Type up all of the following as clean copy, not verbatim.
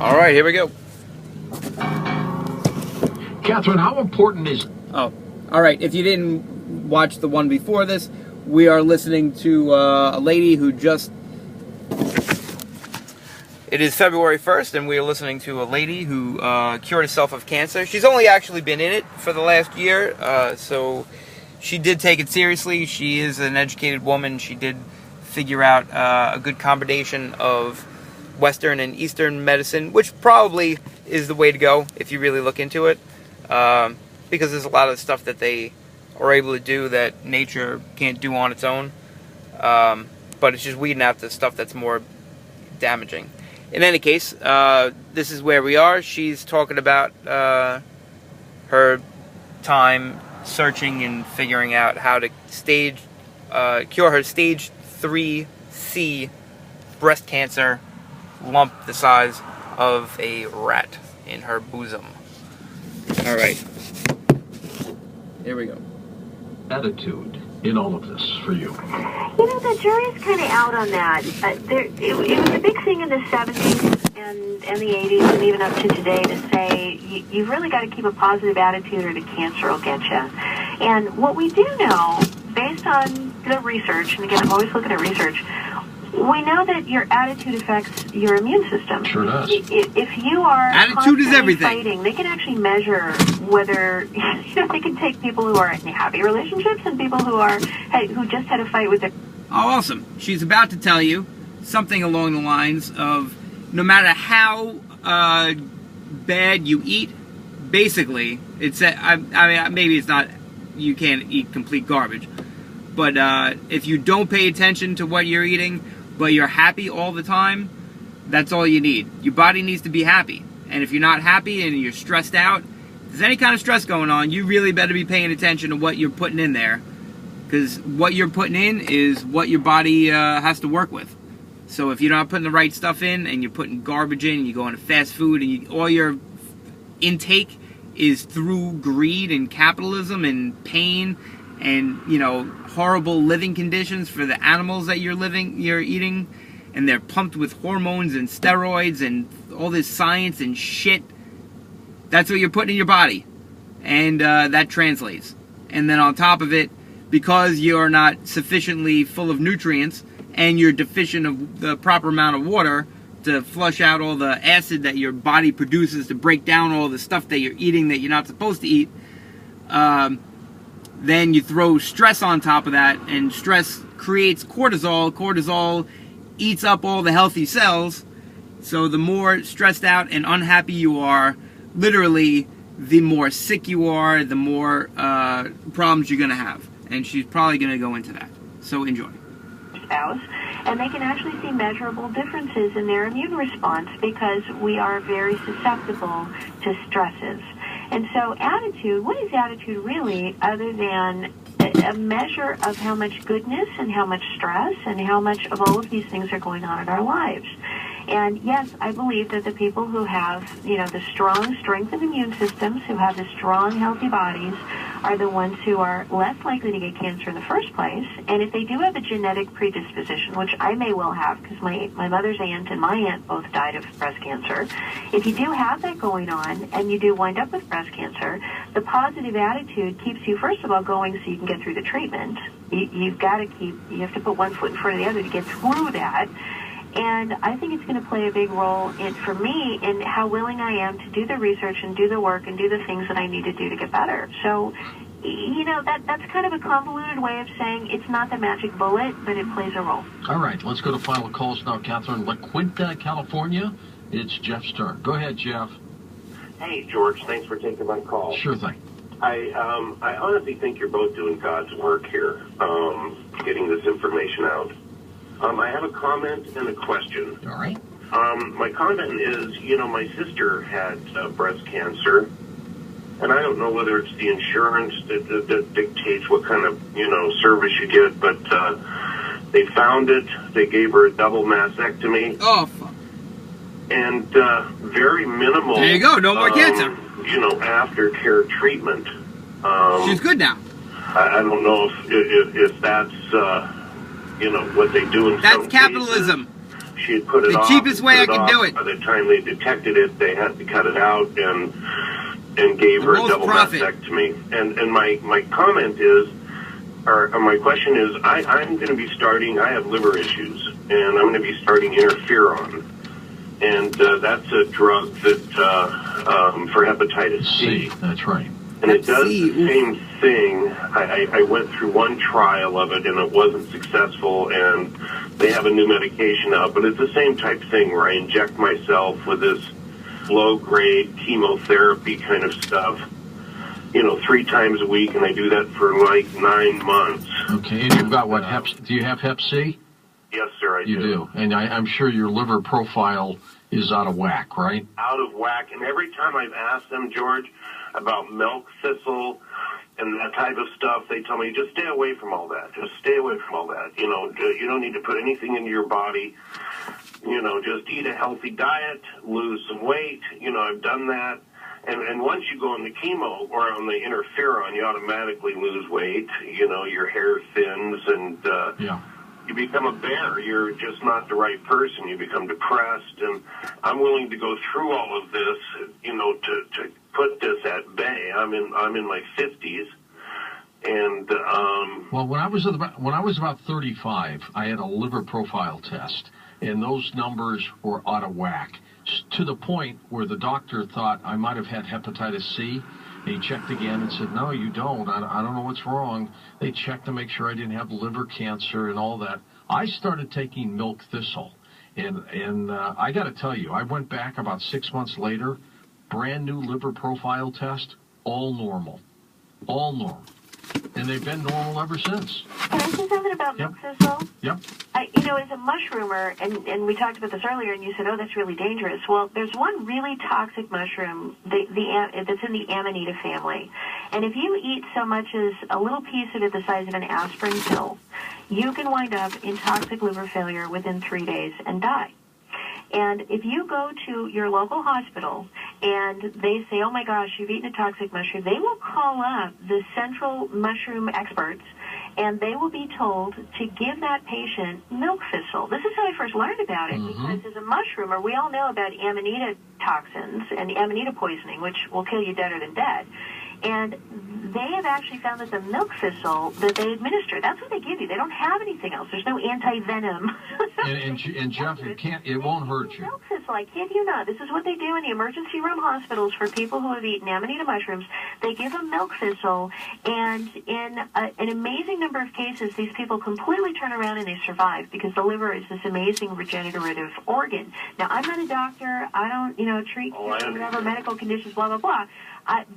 All right, here we go. Catherine, how important is... Oh, all right. If you didn't watch the one before this, we are listening to a lady who just... It is February 1st, and we are listening to a lady who cured herself of cancer. She's only actually been in it for the last year, so she did take it seriously. She is an educated woman. She did figure out a good combination of Western and Eastern medicine, which probably is the way to go if you really look into it, because there's a lot of stuff that they are able to do that nature can't do on its own, but it's just weeding out the stuff that's more damaging. In any case, this is where we are. She's talking about her time searching and figuring out how to cure her stage 3C breast cancer lump the size of a rat in her bosom. All right. Here we go. Attitude in all of this for you? You know, the jury's kind of out on that. It was a big thing in the 70s and the 80s and even up to today to say you've really got to keep a positive attitude or the cancer will get you. And what we do know, based on the research, and again, I'm always looking at research, we know that your attitude affects your immune system. Sure does. If you are attitude is everything. Fighting, they can actually measure whether they can take people who are in happy relationships and people who just had a fight with their. Oh, awesome! She's about to tell you something along the lines of, no matter how bad you eat, basically, it's I mean maybe it's not, you can't eat complete garbage, but if you don't pay attention to what you're eating, but you're happy all the time, that's all you need. Your body needs to be happy. And if you're not happy and you're stressed out, if there's any kind of stress going on, you really better be paying attention to what you're putting in there. Because what you're putting in is what your body has to work with. So if you're not putting the right stuff in, and you're putting garbage in, and you're going to fast food, and all your intake is through greed and capitalism and pain and, you know, horrible living conditions for the animals that you're eating, and they're pumped with hormones and steroids and all this science and shit. That's what you're putting in your body, and that translates. And then on top of it, because you're not sufficiently full of nutrients and you're deficient of the proper amount of water to flush out all the acid that your body produces to break down all the stuff that you're eating that you're not supposed to eat, then you throw stress on top of that, and stress creates cortisol. Cortisol eats up all the healthy cells. So the more stressed out and unhappy you are, literally, the more sick you are, the more problems you're going to have. And she's probably going to go into that. So enjoy. And they can actually see measurable differences in their immune response because we are very susceptible to stresses. And so attitude, what is attitude really other than a measure of how much goodness and how much stress and how much of all of these things are going on in our lives? And yes, I believe that the people who have, you know, the strong, strengthened immune systems, who have the strong, healthy bodies, are the ones who are less likely to get cancer in the first place. And if they do have a genetic predisposition, which I may well have, because my mother's aunt and my aunt both died of breast cancer, if you do have that going on and you do wind up with breast cancer, the positive attitude keeps you, first of all, going so you can get through the treatment. You have to put one foot in front of the other to get through that. And I think it's going to play a big role for me in how willing I am to do the research and do the work and do the things that I need to do to get better. So, you know, that's kind of a convoluted way of saying it's not the magic bullet, but it plays a role. All right, let's go to final calls now, Catherine. La Quinta, California. It's Jeff Stern. Go ahead, Jeff. Hey, George. Thanks for taking my call. Sure thing. I honestly think you're both doing God's work here, getting this information out. I have a comment and a question. All right. My comment is, you know, my sister had breast cancer, and I don't know whether it's the insurance that dictates what kind of, you know, service you get, but they found it. They gave her a double mastectomy. Oh, fuck. And very minimal. There you go. No more cancer. You know, aftercare treatment. She's good now. I don't know if that's... you know, what they do in That's some capitalism. cases. she had put it The off. cheapest way I could do it. By the time they detected it, they had to cut it out and gave her a double mastectomy. And my comment is, or my question is, I'm going to be starting, I have liver issues, and I'm going to be starting interferon. And that's a drug that for hepatitis C. That's right. And it does the same thing. I went through one trial of it, and it wasn't successful, and they have a new medication out. But it's the same type thing where I inject myself with this low-grade chemotherapy kind of stuff, 3 times a week, and I do that for like 9 months. Okay, and you've got what, do you have Hep C? Yes, sir, I do. You do. And I'm sure your liver profile is out of whack, right? Out of whack. And every time I've asked them, George, about milk thistle and that type of stuff, they tell me, just stay away from all that. Just stay away from all that. You don't need to put anything into your body. Just eat a healthy diet, lose some weight. I've done that. And once you go on the chemo or on the interferon, you automatically lose weight. Your hair thins and you become a bear. You're just not the right person. You become depressed. And I'm willing to go through all of this, to put this at bay. I'm in my 50s. And well, when I was about 35, I had a liver profile test, and those numbers were out of whack, to the point where the doctor thought I might have had hepatitis C. He checked again and said, no, you don't. I don't know what's wrong. They checked to make sure I didn't have liver cancer and all that. I started taking milk thistle, and I got to tell you, I went back about 6 months later, brand new liver profile test, all normal. And they've been normal ever since. Can I say something about milk thistle? Yep. As a mushroomer, and we talked about this earlier, and you said, oh, that's really dangerous. Well, there's one really toxic mushroom that's in the Amanita family. And if you eat so much as a little piece of it the size of an aspirin pill, you can wind up in toxic liver failure within 3 days and die. And if you go to your local hospital and they say, oh my gosh, you've eaten a toxic mushroom, they will call up the central mushroom experts and they will be told to give that patient milk thistle. This is how I first learned about it, because as a mushroomer, we all know about Amanita toxins and Amanita poisoning, which will kill you deader than dead. And they have actually found that the milk thistle that they administer, that's what they give you. They don't have anything else. There's no anti-venom. and Jeff, it won't hurt you. Milk thistle, I kid you not. This is what they do in the emergency room hospitals for people who have eaten Amanita mushrooms. They give them milk thistle, and in an amazing number of cases, these people completely turn around and they survive, because the liver is this amazing regenerative organ. Now, I'm not a doctor. I don't, treat whatever medical conditions, blah, blah, blah.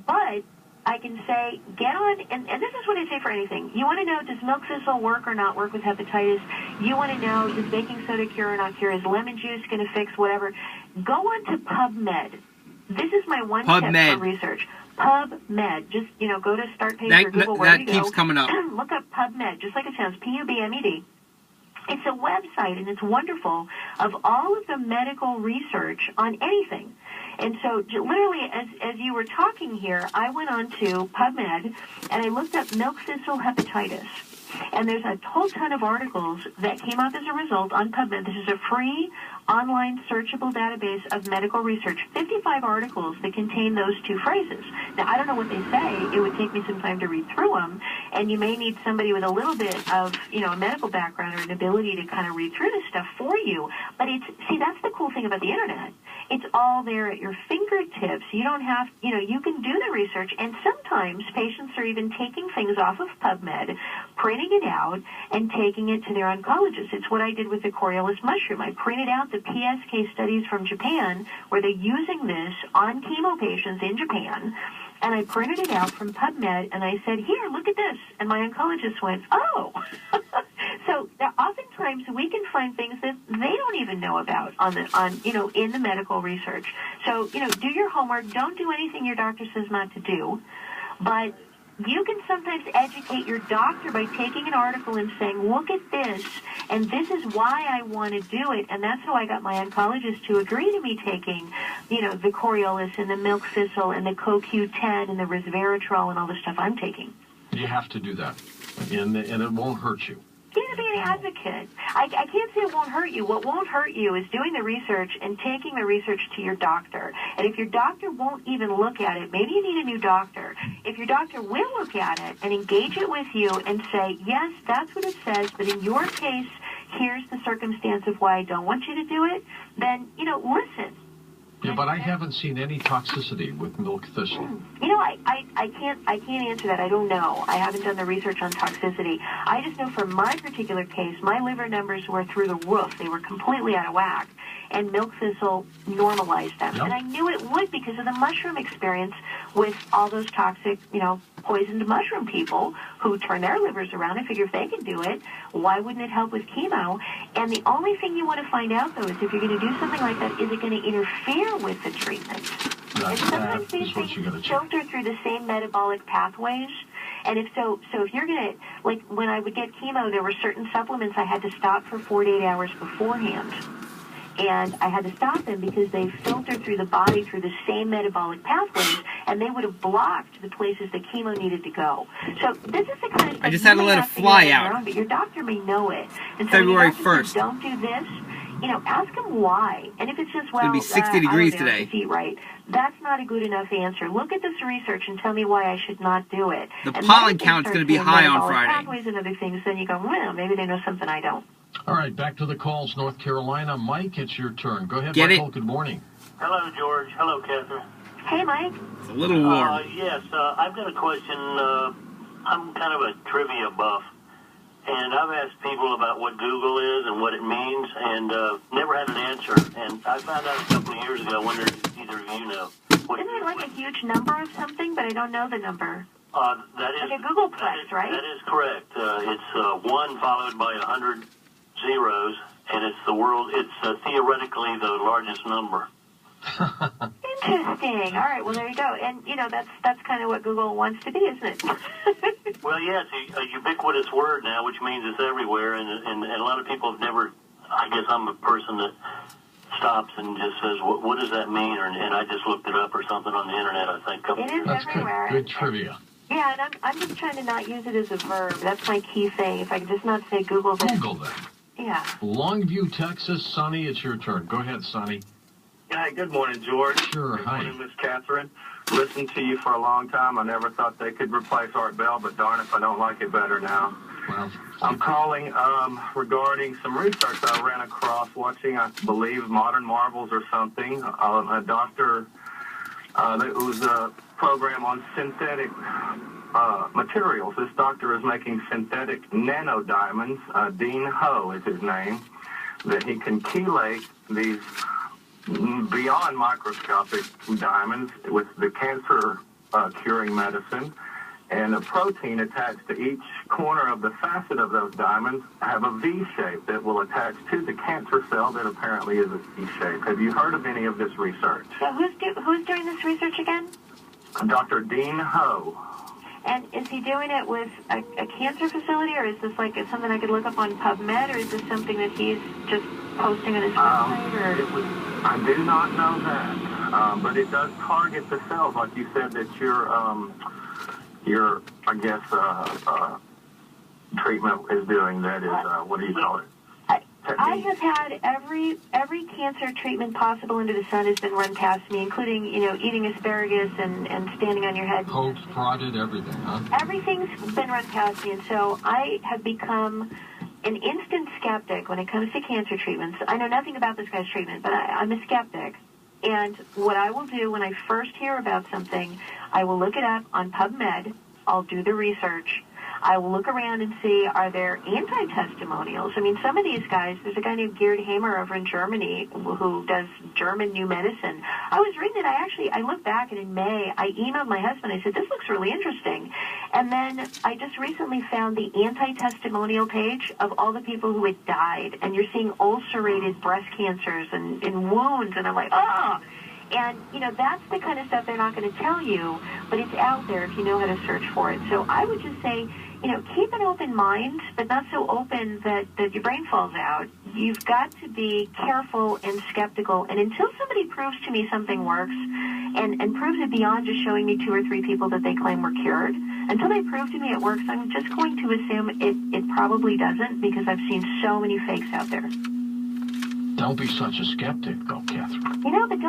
But I can say, get on, and this is what I say for anything. You want to know, does milk thistle work or not work with hepatitis? You want to know, does baking soda cure or not cure? Is lemon juice going to fix whatever? Go on to PubMed. This is my one tip for research. PubMed. Just, go to Start Page or Google, wherever you go. That keeps coming up. Look up PubMed, just like it sounds, PUBMED. It's a website, and it's wonderful, of all of the medical research on anything. And so literally, as you were talking here, I went on to PubMed, and I looked up milk thistle hepatitis. And there's a whole ton of articles that came up as a result on PubMed. This is a free online searchable database of medical research. 55 articles that contain those two phrases. Now, I don't know what they say. It would take me some time to read through them, and you may need somebody with a little bit of, a medical background or an ability to kind of read through this stuff for you. But that's the cool thing about the internet. It's all there at your fingertips. You don't have, you can do the research, and sometimes patients are even taking things off of PubMed, printing it out, and taking it to their oncologist. It's what I did with the Coriolis mushroom. I printed out the PSK studies from Japan, where they're using this on chemo patients in Japan, and I printed it out from PubMed, and I said, here, look at this. And my oncologist went, oh. So oftentimes we can find things that they don't even know about in the medical research. So, do your homework. Don't do anything your doctor says not to do. But you can sometimes educate your doctor by taking an article and saying, look at this, and this is why I want to do it. And that's how I got my oncologist to agree to me taking, the Coriolis and the milk thistle and the CoQ10 and the resveratrol and all the stuff I'm taking. You have to do that, and it won't hurt you. You got to be an advocate. I can't say it won't hurt you. What won't hurt you is doing the research and taking the research to your doctor. And if your doctor won't even look at it, maybe you need a new doctor. If your doctor will look at it and engage it with you and say, yes, that's what it says, but in your case, here's the circumstance of why I don't want you to do it, then, listen. Yeah, but I haven't seen any toxicity with milk thistle. I can't answer that. I don't know. I haven't done the research on toxicity. I just know for my particular case, my liver numbers were through the roof. They were completely out of whack. And milk thistle normalized them. Yep. And I knew it would because of the mushroom experience with all those toxic, poisoned mushroom people who turn their livers around. I figure if they can do it, why wouldn't it help with chemo? And the only thing you want to find out, though, is if you're going to do something like that, is it going to interfere with the treatment? And sometimes these things filter through the same metabolic pathways. And if you're going to, like when I would get chemo, there were certain supplements I had to stop for 48 hours beforehand. And I had to stop them because they filtered through the body through the same metabolic pathways, and they would have blocked the places the chemo needed to go. So this is the kind of stuff I just had to let it fly out. But your doctor may know it. And so February when your doctor 1st. says, don't do this, ask him why. And if it's just, well, It's going to be 60 degrees I don't know, today. just eat right, that's not a good enough answer. Look at this research and tell me why I should not do it. The and pollen count's going to be high on Friday. Pathways and other things, then you go, well, maybe they know something I don't. All right, back to the calls, North Carolina. Mike, it's your turn. Go ahead, Get Michael. it? Good morning. Hello, George. Hello, Catherine. Hey, Mike. It's a little warm. Yes, I've got a question. I'm kind of a trivia buff, and I've asked people about what Google is and what it means, and never had an answer. And I found out a couple of years ago. I wondered if either of you know. Isn't it like a huge number of something, but I don't know the number? That is like a Googleplex, right? That is correct. It's 1 followed by 100 zeros, and it's It's theoretically the largest number. Interesting. All right. Well, there you go. And that's kind of what Google wants to be, isn't it? Well, yeah, it's a ubiquitous word now, which means it's everywhere, and a lot of people have never. I guess I'm a person that stops and just says, "What does that mean?" And I just looked it up or something on the internet. I think. It is That's everywhere. good trivia. Yeah, and I'm just trying to not use it as a verb. That's my key thing. If I could just not say Google this. Google then. Yeah. Longview, Texas. Sonny, it's your turn. Go ahead, Sonny. Hi, good morning, George. Sure, Good hi. morning, Miss Catherine. Listened to you for a long time. I never thought they could replace Art Bell, but darn if I don't like it better now. Well, I'm calling regarding some research I ran across watching, I believe, Modern Marvels or something. A doctor, it was a program on synthetic materials. This doctor is making synthetic nanodiamonds. Dean Ho is his name. That he can chelate these beyond microscopic diamonds with the cancer curing medicine, and a protein attached to each corner of the facet of those diamonds have a V shape that will attach to the cancer cell that apparently is a V shape. Have you heard of any of this research? So who's doing this research again? Dr. Dean Ho. And is he doing it with a cancer facility, or is this like something I could look up on PubMed, or is this something that he's just posting on his website? Or? I do not know that, but it does target the cells, like you said that your I guess treatment is doing. That is what do you call it? I have had every cancer treatment possible under the sun has been run past me, including eating asparagus and standing on your head. poked, prodded, everything, huh? Everything's been run past me, and so I have become an instant skeptic when it comes to cancer treatments. I know nothing about this guy's treatment, but I'm a skeptic. And what I will do when I first hear about something, I will look it up on PubMed. I'll do the research. I will look around and see, are there anti-testimonials? I mean, some of these guys, there's a guy named Gerd Hamer over in Germany who does German new medicine. I was reading it. I looked back, and in May, I emailed my husband. I said, this looks really interesting. And then I just recently found the anti-testimonial page of all the people who had died. And you're seeing ulcerated breast cancers and wounds. And I'm like, oh! And, that's the kind of stuff they're not going to tell you, but it's out there if you know how to search for it. So I would just say, keep an open mind, but not so open that your brain falls out. You've got to be careful and skeptical. And until somebody proves to me something works and proves it beyond just showing me 2 or 3 people that they claim were cured, Until they prove to me it works, I'm just going to assume it probably doesn't, because I've seen so many fakes out there. Don't be such a skeptic, though, Catherine. You know, but